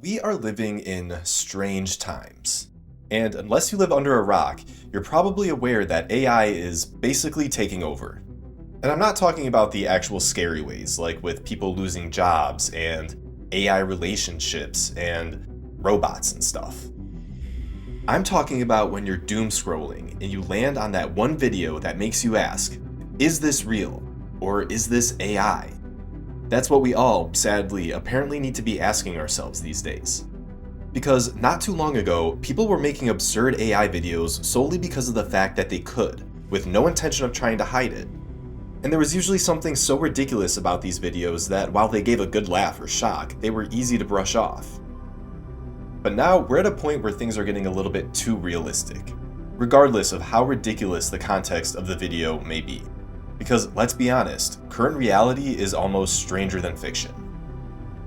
We are living in strange times. And unless you live under a rock, you're probably aware that AI is basically taking over. And I'm not talking about the actual scary ways, like with people losing jobs and AI relationships and robots and stuff. I'm talking about when you're doom scrolling and you land on that one video that makes you ask, is this real? Or is this AI? That's what we all, sadly, apparently need to be asking ourselves these days. Because not too long ago, people were making absurd AI videos solely because of the fact that they could, with no intention of trying to hide it. And there was usually something so ridiculous about these videos that while they gave a good laugh or shock, they were easy to brush off. But now we're at a point where things are getting a little bit too realistic, regardless of how ridiculous the context of the video may be. Because let's be honest, current reality is almost stranger than fiction.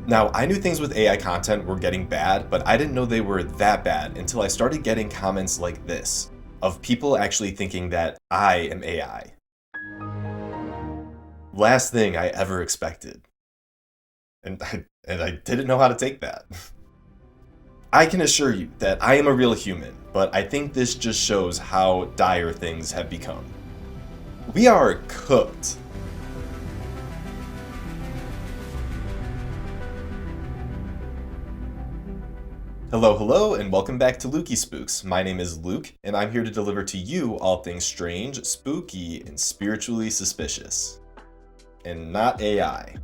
Now, I knew things with AI content were getting bad, but I didn't know they were that bad until I started getting comments like this, of people actually thinking that I am AI. Last thing I ever expected. And I didn't know how to take that. I can assure you that I am a real human, but I think this just shows how dire things have become. We are cooked. Hello, and welcome back to LukieSpooks. My name is Luke, and I'm here to deliver to you all things strange, spooky, and spiritually suspicious. And not AI.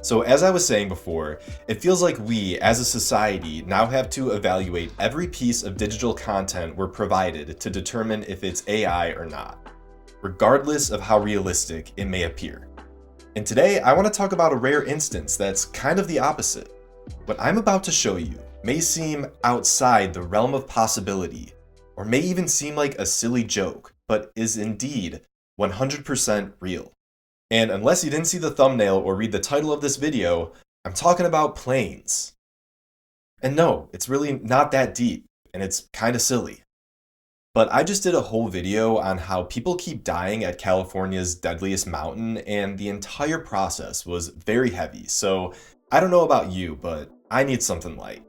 So as I was saying before, it feels like we, as a society, now have to evaluate every piece of digital content we're provided to determine if it's AI or not, regardless of how realistic it may appear. And today, I want to talk about a rare instance that's kind of the opposite. What I'm about to show you may seem outside the realm of possibility, or may even seem like a silly joke, but is indeed 100% real. And unless you didn't see the thumbnail or read the title of this video, I'm talking about planes. And no, it's really not that deep, and it's kind of silly. But I just did a whole video on how people keep dying at California's deadliest mountain, and the entire process was very heavy, so I don't know about you, but I need something light.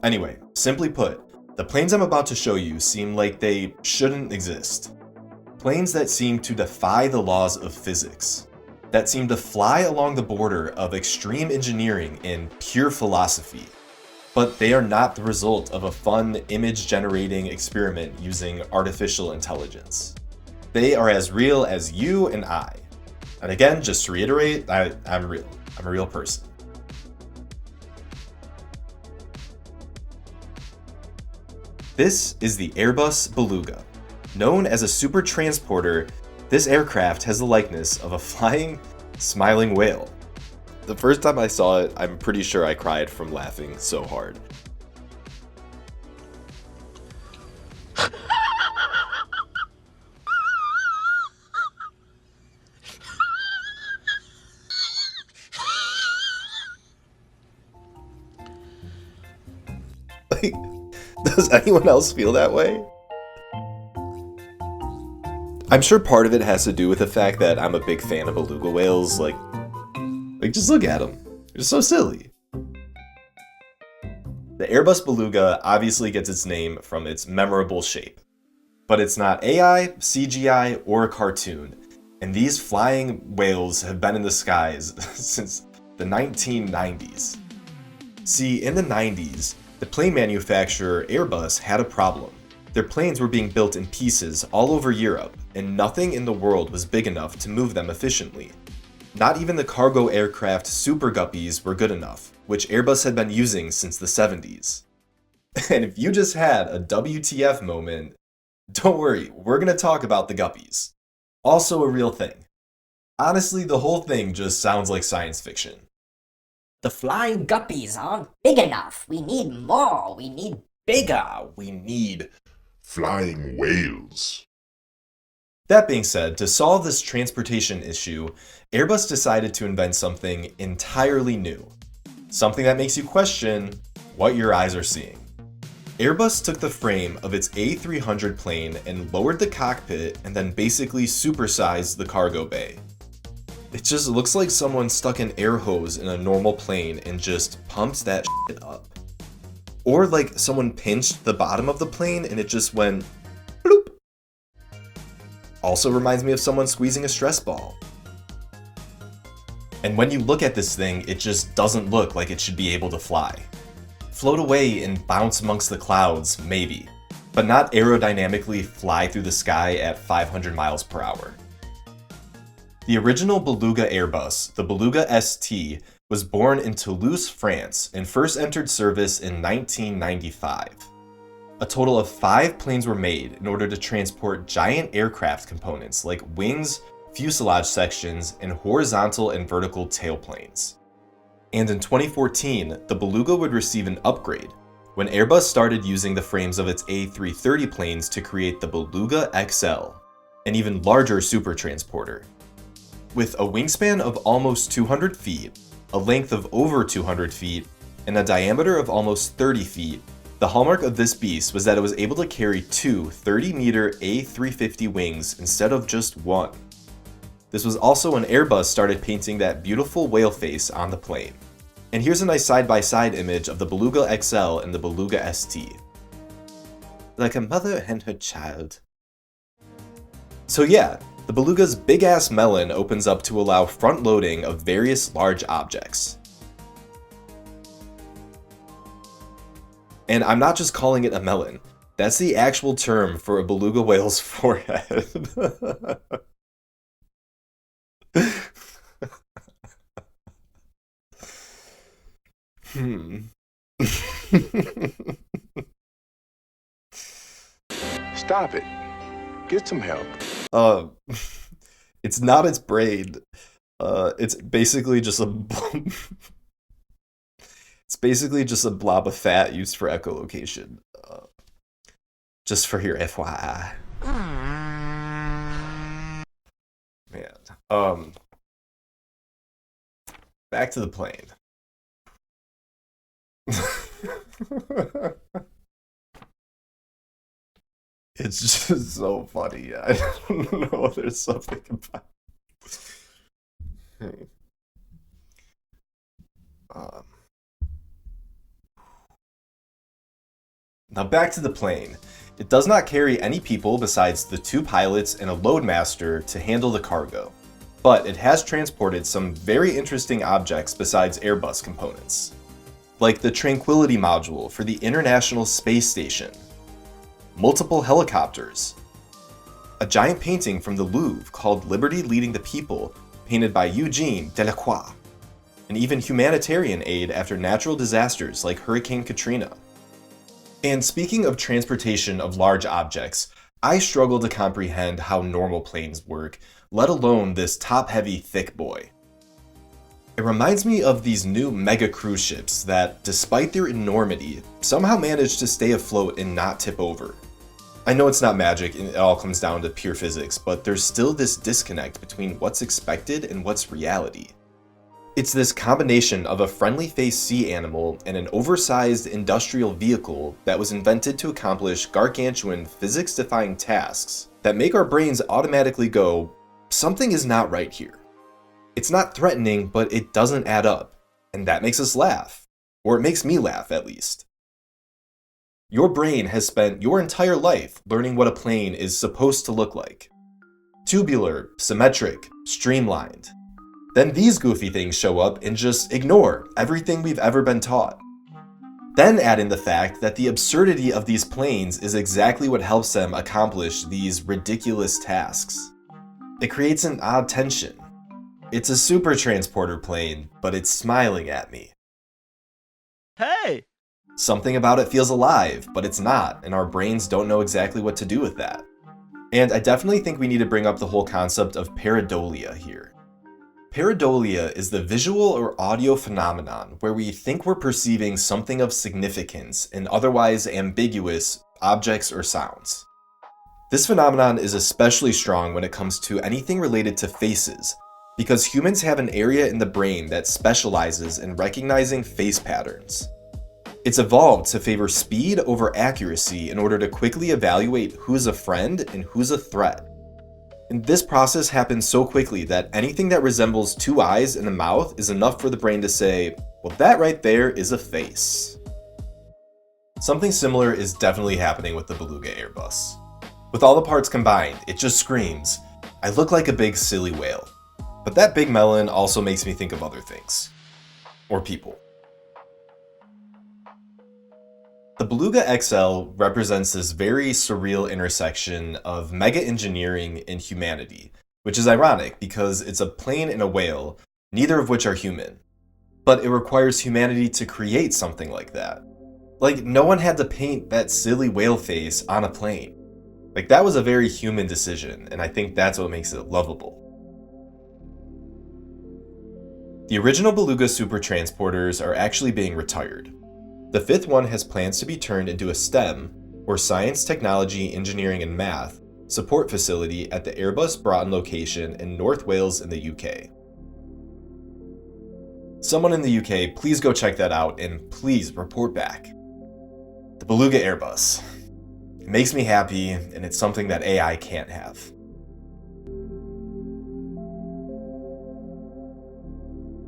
Anyway, simply put, the planes I'm about to show you seem like they shouldn't exist. Planes that seem to defy the laws of physics, that seem to fly along the border of extreme engineering and pure philosophy. But they are not the result of a fun image-generating experiment using artificial intelligence. They are as real as you and I. And again, just to reiterate, I'm real. I'm a real person. This is the Airbus Beluga. Known as a super transporter, this aircraft has the likeness of a flying, smiling whale. The first time I saw it, I'm pretty sure I cried from laughing so hard. Like, does anyone else feel that way? I'm sure part of it has to do with the fact that I'm a big fan of beluga whales. Like just look at them. They're so silly. The Airbus Beluga obviously gets its name from its memorable shape. But it's not AI, CGI, or a cartoon. And these flying whales have been in the skies since the 1990s. See, in the 90s, the plane manufacturer Airbus had a problem. Their planes were being built in pieces all over Europe, and nothing in the world was big enough to move them efficiently. Not even the cargo aircraft Super Guppies were good enough, which Airbus had been using since the 70s. And if you just had a WTF moment, don't worry, we're gonna talk about the Guppies. Also a real thing. Honestly, the whole thing just sounds like science fiction. The flying guppies aren't big enough. We need more. We need bigger. We need flying whales. That being said, to solve this transportation issue, Airbus decided to invent something entirely new. Something that makes you question what your eyes are seeing. Airbus took the frame of its A300 plane and lowered the cockpit and then basically supersized the cargo bay. It just looks like someone stuck an air hose in a normal plane and just pumped that shit up. Or like someone pinched the bottom of the plane and it just went bloop. Also reminds me of someone squeezing a stress ball. And when you look at this thing, it just doesn't look like it should be able to fly. Float away and bounce amongst the clouds, maybe, but not aerodynamically fly through the sky at 500 miles per hour. The original Beluga Airbus, the Beluga ST, was born in Toulouse, France, and first entered service in 1995. A total of 5 planes were made in order to transport giant aircraft components like wings, fuselage sections, and horizontal and vertical tailplanes. And in 2014, the Beluga would receive an upgrade when Airbus started using the frames of its A330 planes to create the Beluga XL, an even larger super transporter. With a wingspan of almost 200 feet, a length of over 200 feet, and a diameter of almost 30 feet, the hallmark of this beast was that it was able to carry 2 30-meter A350 wings instead of just one. This was also when Airbus started painting that beautiful whale face on the plane. And here's a nice side-by-side image of the Beluga XL and the Beluga ST. Like a mother and her child. So yeah, the Beluga's big-ass melon opens up to allow front-loading of various large objects. And I'm not just calling it a melon. That's the actual term for a beluga whale's forehead. Stop it. Get some help. It's not its brain. It's basically just a it's basically just a blob of fat used for echolocation. Just for your FYI. Man. Back to the plane. It's just so funny. I don't know. There's something about it. Now back to the plane. It does not carry any people besides the 2 pilots and a loadmaster to handle the cargo, but it has transported some very interesting objects besides Airbus components, like the Tranquility module for the International Space Station, multiple helicopters, a giant painting from the Louvre called Liberty Leading the People, painted by Eugene Delacroix, and even humanitarian aid after natural disasters like Hurricane Katrina. And speaking of transportation of large objects, I struggle to comprehend how normal planes work, let alone this top-heavy thick boy. It reminds me of these new mega cruise ships that, despite their enormity, somehow manage to stay afloat and not tip over. I know it's not magic and it all comes down to pure physics, but there's still this disconnect between what's expected and what's reality. It's this combination of a friendly-faced sea animal and an oversized industrial vehicle that was invented to accomplish gargantuan physics-defying tasks that make our brains automatically go, something is not right here. It's not threatening, but it doesn't add up, and that makes us laugh. Or it makes me laugh, at least. Your brain has spent your entire life learning what a plane is supposed to look like. Tubular, symmetric, streamlined. Then these goofy things show up and just ignore everything we've ever been taught. Then add in the fact that the absurdity of these planes is exactly what helps them accomplish these ridiculous tasks. It creates an odd tension. It's a super transporter plane, but it's smiling at me. Hey! Something about it feels alive, but it's not, and our brains don't know exactly what to do with that. And I definitely think we need to bring up the whole concept of pareidolia here. Pareidolia is the visual or audio phenomenon where we think we're perceiving something of significance in otherwise ambiguous objects or sounds. This phenomenon is especially strong when it comes to anything related to faces, because humans have an area in the brain that specializes in recognizing face patterns. It's evolved to favor speed over accuracy in order to quickly evaluate who's a friend and who's a threat. And this process happens so quickly that anything that resembles two eyes and a mouth is enough for the brain to say, well, that right there is a face. Something similar is definitely happening with the Beluga Airbus. With all the parts combined, it just screams, I look like a big silly whale. But that big melon also makes me think of other things. Or people. The Beluga XL represents this very surreal intersection of mega engineering and humanity, which is ironic because it's a plane and a whale, neither of which are human. But it requires humanity to create something like that. Like, no one had to paint that silly whale face on a plane. Like, that was a very human decision, and I think that's what makes it lovable. The original Beluga super transporters are actually being retired. The fifth one has plans to be turned into a STEM, or Science, Technology, Engineering and Math, support facility at the Airbus Broughton location in North Wales in the UK. Someone in the UK, please go check that out and please report back. The Beluga Airbus. It makes me happy, and it's something that AI can't have.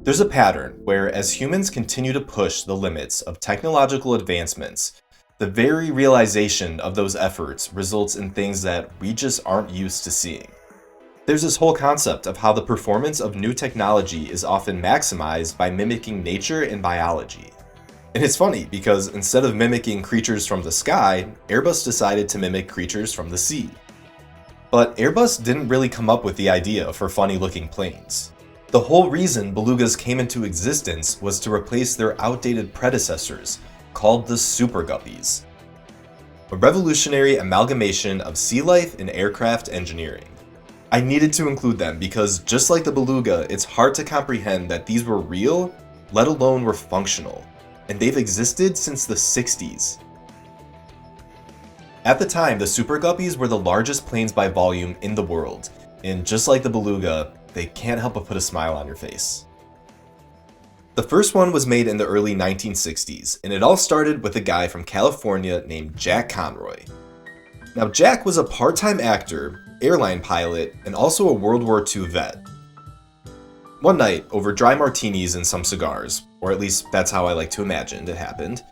There's a pattern where, as humans continue to push the limits of technological advancements, the very realization of those efforts results in things that we just aren't used to seeing. There's this whole concept of how the performance of new technology is often maximized by mimicking nature and biology. And it's funny because instead of mimicking creatures from the sky, Airbus decided to mimic creatures from the sea. But Airbus didn't really come up with the idea for funny-looking planes. The whole reason Belugas came into existence was to replace their outdated predecessors, called the Super Guppies. A revolutionary amalgamation of sea life and aircraft engineering. I needed to include them because just like the Beluga, it's hard to comprehend that these were real, let alone were functional, and they've existed since the 60s. At the time, the Super Guppies were the largest planes by volume in the world, and just like the Beluga, they can't help but put a smile on your face. The first one was made in the early 1960s, and it all started with a guy from California named Jack Conroy. Now, Jack was a part-time actor, airline pilot, and also a World War II vet. One night, over dry martinis and some cigars, or at least that's how I like to imagine it happened,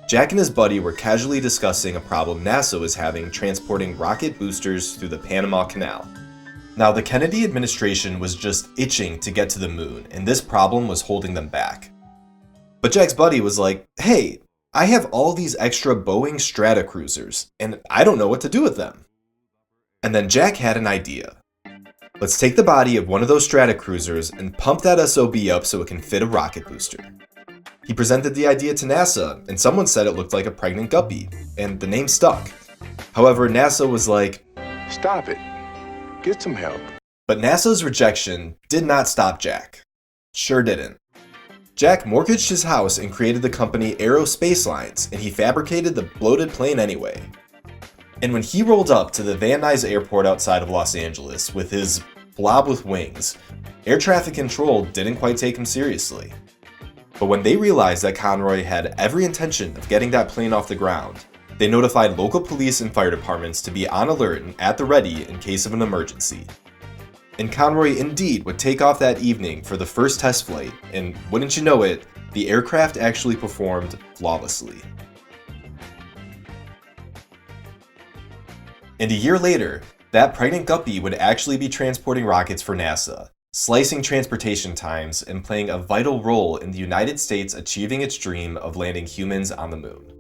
Jack and his buddy were casually discussing a problem NASA was having transporting rocket boosters through the Panama Canal. Now, the Kennedy administration was just itching to get to the moon, and this problem was holding them back. But Jack's buddy was like, hey, I have all these extra Boeing Stratocruisers, and I don't know what to do with them. And then Jack had an idea. Let's take the body of one of those Stratocruisers and pump that SOB up so it can fit a rocket booster. He presented the idea to NASA, and someone said it looked like a pregnant guppy, and the name stuck. However, NASA was like, Stop it. Get some help. But NASA's rejection did not stop Jack. Sure didn't. Jack mortgaged his house and created the company Aerospace Lines, and he fabricated the bloated plane anyway. And when he rolled up to the Van Nuys Airport outside of Los Angeles with his blob with wings, air traffic control didn't quite take him seriously. But when they realized that Conroy had every intention of getting that plane off the ground, they notified local police and fire departments to be on alert and at the ready in case of an emergency. And Conroy indeed would take off that evening for the first test flight, and wouldn't you know it, the aircraft actually performed flawlessly. And a year later, that pregnant guppy would actually be transporting rockets for NASA, slicing transportation times and playing a vital role in the United States achieving its dream of landing humans on the moon.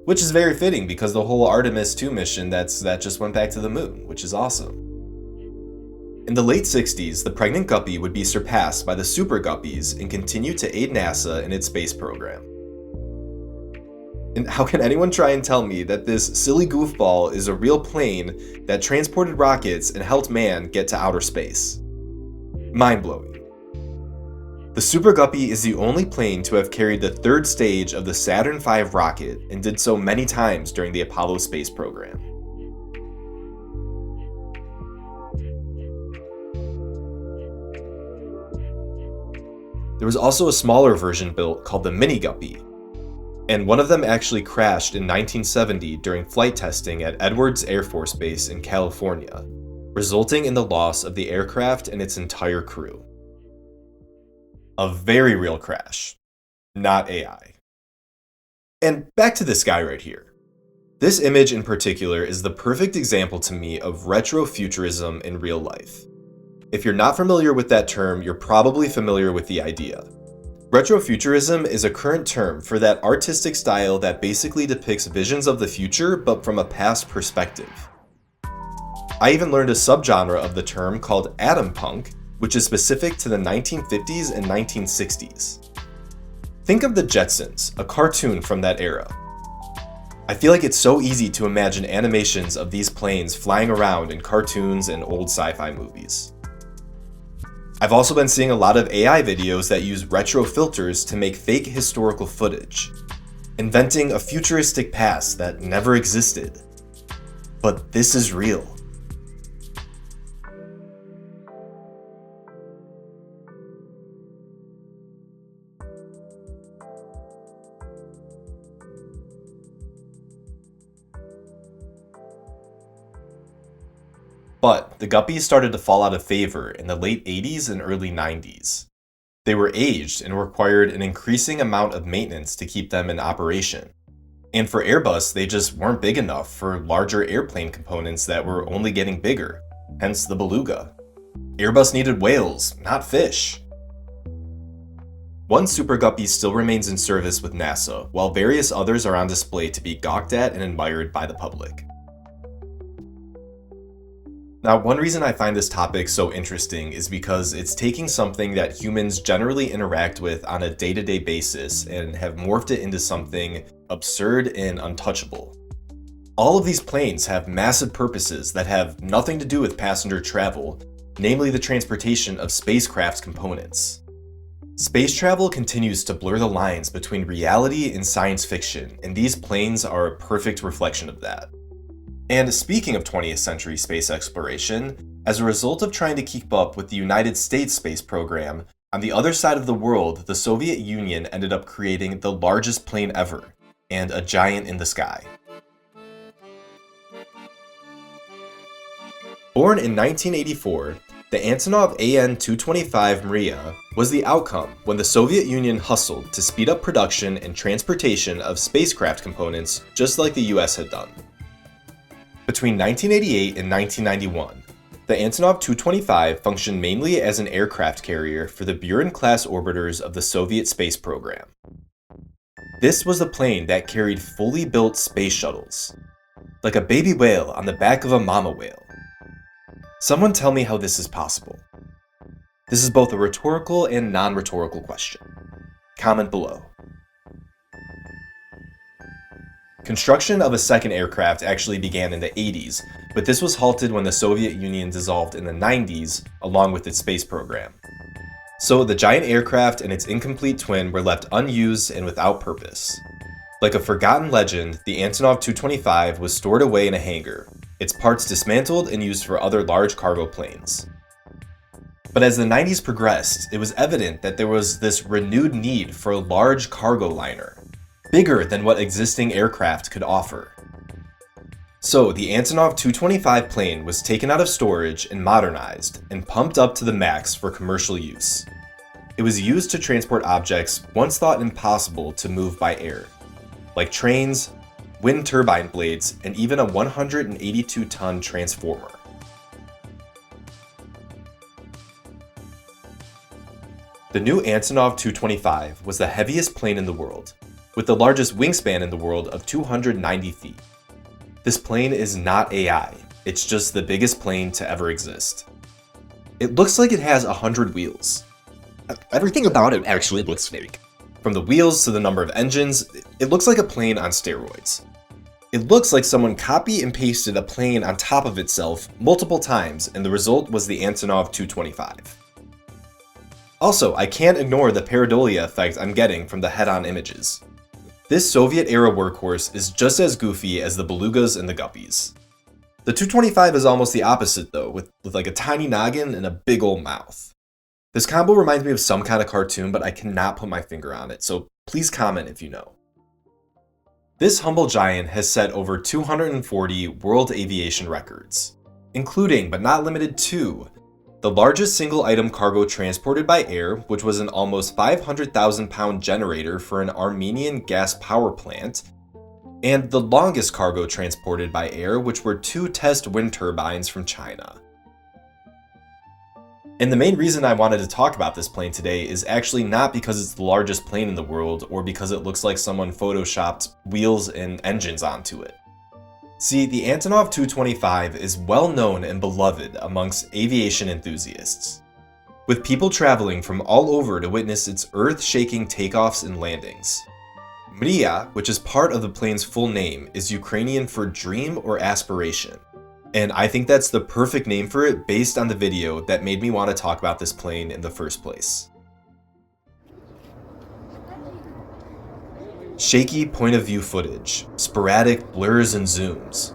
Which is very fitting because the whole Artemis 2 mission that just went back to the moon, which is awesome. In the late 60s, the pregnant guppy would be surpassed by the Super Guppies and continue to aid NASA in its space program. And how can anyone try and tell me that this silly goofball is a real plane that transported rockets and helped man get to outer space? Mind-blowing. The Super Guppy is the only plane to have carried the third stage of the Saturn V rocket and did so many times during the Apollo space program. There was also a smaller version built called the Mini Guppy, and one of them actually crashed in 1970 during flight testing at Edwards Air Force Base in California. resulting in the loss of the aircraft and its entire crew. A very real crash, not AI. And back to this guy right here. This image in particular is the perfect example to me of retro-futurism in real life. If you're not familiar with that term, you're probably familiar with the idea. Retrofuturism is a current term for that artistic style that basically depicts visions of the future but from a past perspective. I even learned a subgenre of the term called atom punk, which is specific to the 1950s and 1960s. Think of the Jetsons, a cartoon from that era. I feel like it's so easy to imagine animations of these planes flying around in cartoons and old sci-fi movies. I've also been seeing a lot of AI videos that use retro filters to make fake historical footage, inventing a futuristic past that never existed. But this is real. But the Guppies started to fall out of favor in the late 80s and early 90s. They were aged and required an increasing amount of maintenance to keep them in operation. And for Airbus, they just weren't big enough for larger airplane components that were only getting bigger, hence the Beluga. Airbus needed whales, not fish. One Super Guppy still remains in service with NASA, while various others are on display to be gawked at and admired by the public. Now, one reason I find this topic so interesting is because it's taking something that humans generally interact with on a day-to-day basis and have morphed it into something absurd and untouchable. All of these planes have massive purposes that have nothing to do with passenger travel, namely the transportation of spacecraft components. Space travel continues to blur the lines between reality and science fiction, and these planes are a perfect reflection of that. And speaking of 20th century space exploration, as a result of trying to keep up with the United States space program, on the other side of the world, the Soviet Union ended up creating the largest plane ever, and a giant in the sky. Born in 1984, the Antonov AN-225 Mriya was the outcome when the Soviet Union hustled to speed up production and transportation of spacecraft components just like the US had done. Between 1988 and 1991, the Antonov 225 functioned mainly as an aircraft carrier for the Buran-class orbiters of the Soviet space program. This was the plane that carried fully built space shuttles, like a baby whale on the back of a mama whale. Someone tell me how this is possible. This is both a rhetorical and non-rhetorical question. Comment below. Construction of a second aircraft actually began in the 80s, but this was halted when the Soviet Union dissolved in the 90s, along with its space program. So the giant aircraft and its incomplete twin were left unused and without purpose. Like a forgotten legend, the Antonov 225 was stored away in a hangar, its parts dismantled and used for other large cargo planes. But as the 90s progressed, it was evident that there was this renewed need for a large cargo liner, bigger than what existing aircraft could offer. So the Antonov 225 plane was taken out of storage and modernized and pumped up to the max for commercial use. It was used to transport objects once thought impossible to move by air, like trains, wind turbine blades, and even a 182-ton transformer. The new Antonov 225 was the heaviest plane in the world, with the largest wingspan in the world of 290 feet. This plane is not AI, it's just the biggest plane to ever exist. It looks like it has 100 wheels. Everything about it actually looks fake. From the wheels to the number of engines, it looks like a plane on steroids. It looks like someone copy and pasted a plane on top of itself multiple times, and the result was the Antonov 225. Also, I can't ignore the pareidolia effect I'm getting from the head-on images. This Soviet-era workhorse is just as goofy as the Belugas and the Guppies. The 225 is almost the opposite though, with like a tiny noggin and a big old mouth. This combo reminds me of some kind of cartoon, but I cannot put my finger on it, so please comment if you know. This humble giant has set over 240 world aviation records, including but not limited to the largest single item cargo transported by air, which was an almost 500,000 pound generator for an Armenian gas power plant, and the longest cargo transported by air, which were 2 test wind turbines from China. And the main reason I wanted to talk about this plane today is actually not because it's the largest plane in the world or because it looks like someone photoshopped wheels and engines onto it. See, the Antonov 225 is well known and beloved amongst aviation enthusiasts, with people traveling from all over to witness its earth-shaking takeoffs and landings. Mriya, which is part of the plane's full name, is Ukrainian for dream or aspiration, and I think that's the perfect name for it based on the video that made me want to talk about this plane in the first place. Shaky point-of-view footage, sporadic blurs and zooms.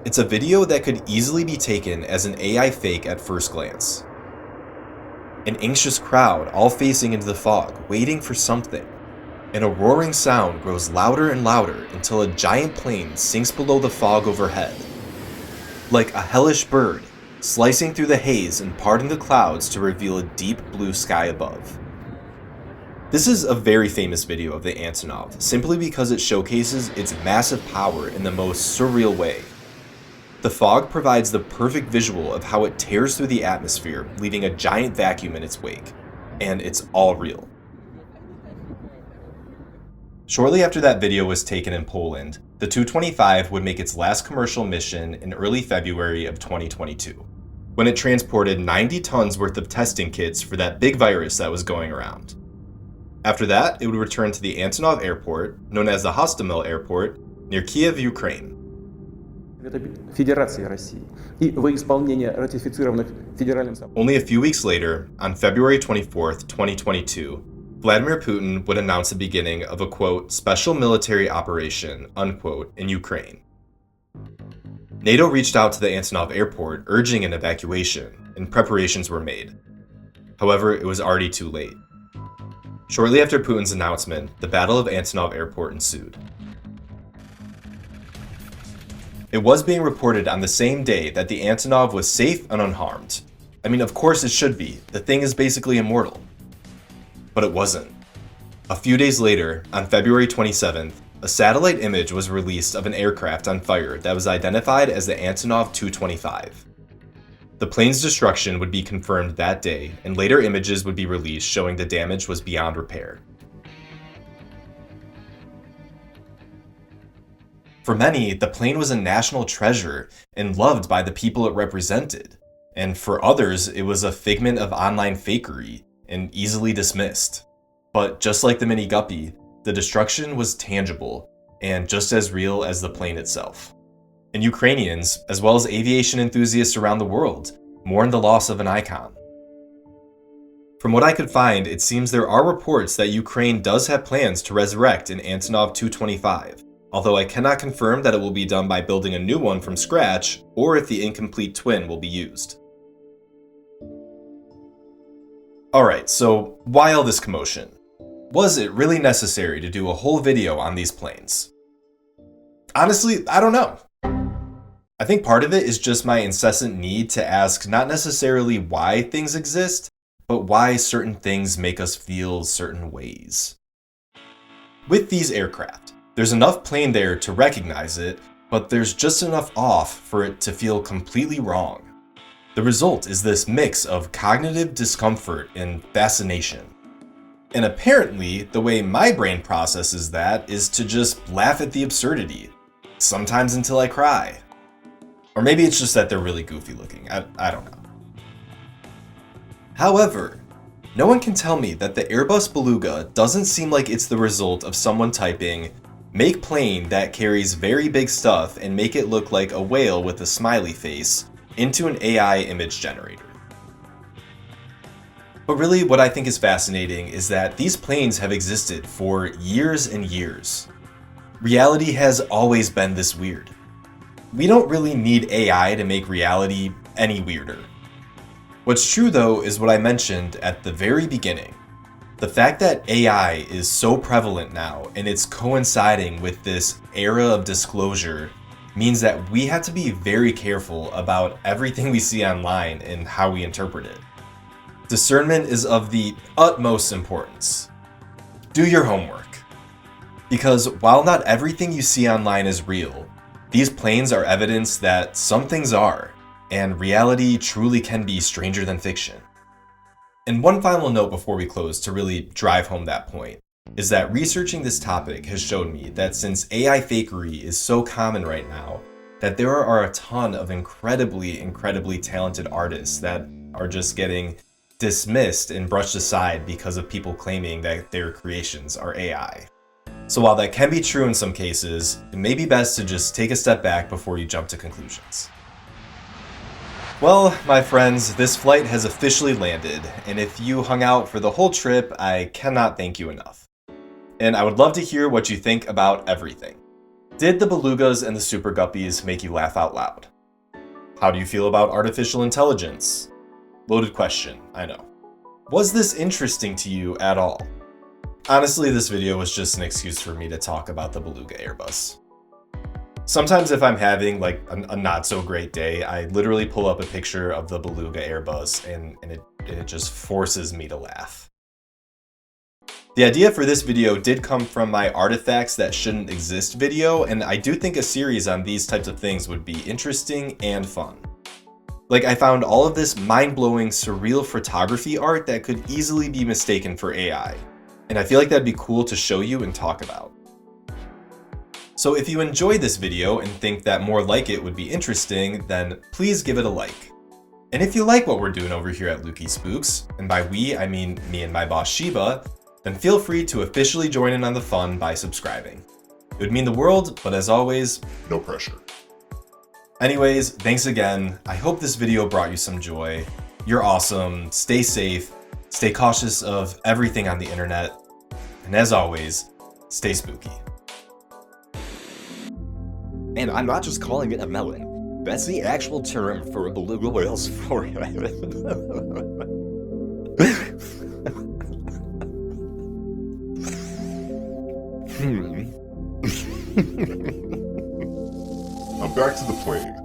It's a video that could easily be taken as an AI fake at first glance. An anxious crowd all facing into the fog, waiting for something, and a roaring sound grows louder and louder until a giant plane sinks below the fog overhead. Like a hellish bird, slicing through the haze and parting the clouds to reveal a deep blue sky above. This is a very famous video of the Antonov, simply because it showcases its massive power in the most surreal way. The fog provides the perfect visual of how it tears through the atmosphere, leaving a giant vacuum in its wake, and it's all real. Shortly after that video was taken in Poland, the 225 would make its last commercial mission in early February of 2022, when it transported 90 tons worth of testing kits for that big virus that was going around. After that, it would return to the Antonov airport, known as the Hostomel Airport, near Kiev, Ukraine. Only a few weeks later, on February 24, 2022, Vladimir Putin would announce the beginning of a, quote, special military operation, unquote, in Ukraine. NATO reached out to the Antonov airport urging an evacuation, and preparations were made. However, it was already too late. Shortly after Putin's announcement, the Battle of Antonov Airport ensued. It was being reported on the same day that the Antonov was safe and unharmed. I mean, of course it should be. The thing is basically immortal. But it wasn't. A few days later, on February 27th, a satellite image was released of an aircraft on fire that was identified as the Antonov 225. The plane's destruction would be confirmed that day, and later images would be released showing the damage was beyond repair. For many, the plane was a national treasure and loved by the people it represented, and for others, it was a figment of online fakery and easily dismissed. But just like the Mini Guppy, the destruction was tangible and just as real as the plane itself. And Ukrainians, as well as aviation enthusiasts around the world, mourn the loss of an icon. From what I could find, it seems there are reports that Ukraine does have plans to resurrect an Antonov 225, although I cannot confirm that it will be done by building a new one from scratch or if the incomplete twin will be used. Alright, so why all this commotion? Was it really necessary to do a whole video on these planes? Honestly, I don't know. I think part of it is just my incessant need to ask not necessarily why things exist, but why certain things make us feel certain ways. With these aircraft, there's enough plane there to recognize it, but there's just enough off for it to feel completely wrong. The result is this mix of cognitive discomfort and fascination. And apparently, the way my brain processes that is to just laugh at the absurdity, sometimes until I cry. Or maybe it's just that they're really goofy looking, I don't know. However, no one can tell me that the Airbus Beluga doesn't seem like it's the result of someone typing, "make plane that carries very big stuff and make it look like a whale with a smiley face," into an AI image generator. But really what I think is fascinating is that these planes have existed for years and years. Reality has always been this weird. We don't really need AI to make reality any weirder. What's true though is what I mentioned at the very beginning. The fact that AI is so prevalent now and it's coinciding with this era of disclosure means that we have to be very careful about everything we see online and how we interpret it. Discernment is of the utmost importance. Do your homework. Because while not everything you see online is real, these planes are evidence that some things are, and reality truly can be stranger than fiction. And one final note before we close to really drive home that point is that researching this topic has shown me that since AI fakery is so common right now, that there are a ton of incredibly talented artists that are just getting dismissed and brushed aside because of people claiming that their creations are AI. So while that can be true in some cases, it may be best to just take a step back before you jump to conclusions. Well, my friends, this flight has officially landed, and if you hung out for the whole trip, I cannot thank you enough. And I would love to hear what you think about everything. Did the Belugas and the Super Guppies make you laugh out loud? How do you feel about artificial intelligence? Loaded question, I know. Was this interesting to you at all? Honestly, this video was just an excuse for me to talk about the Beluga Airbus. Sometimes if I'm having like a not so great day, I literally pull up a picture of the Beluga Airbus and it just forces me to laugh. The idea for this video did come from my Artifacts That Shouldn't Exist video, and I do think a series on these types of things would be interesting and fun. Like, I found all of this mind-blowing, surreal photography art that could easily be mistaken for AI, and I feel like that'd be cool to show you and talk about. So if you enjoyed this video and think that more like it would be interesting, then please give it a like. And if you like what we're doing over here at LukieSpooks, and by we, I mean me and my boss Sheba, then feel free to officially join in on the fun by subscribing. It would mean the world, but as always, no pressure. Anyways, thanks again. I hope this video brought you some joy. You're awesome. Stay safe. Stay cautious of everything on the internet. And as always, stay spooky. And I'm not just calling it a melon. That's the actual term for a beluga whale's forehead. I'm back to the plane.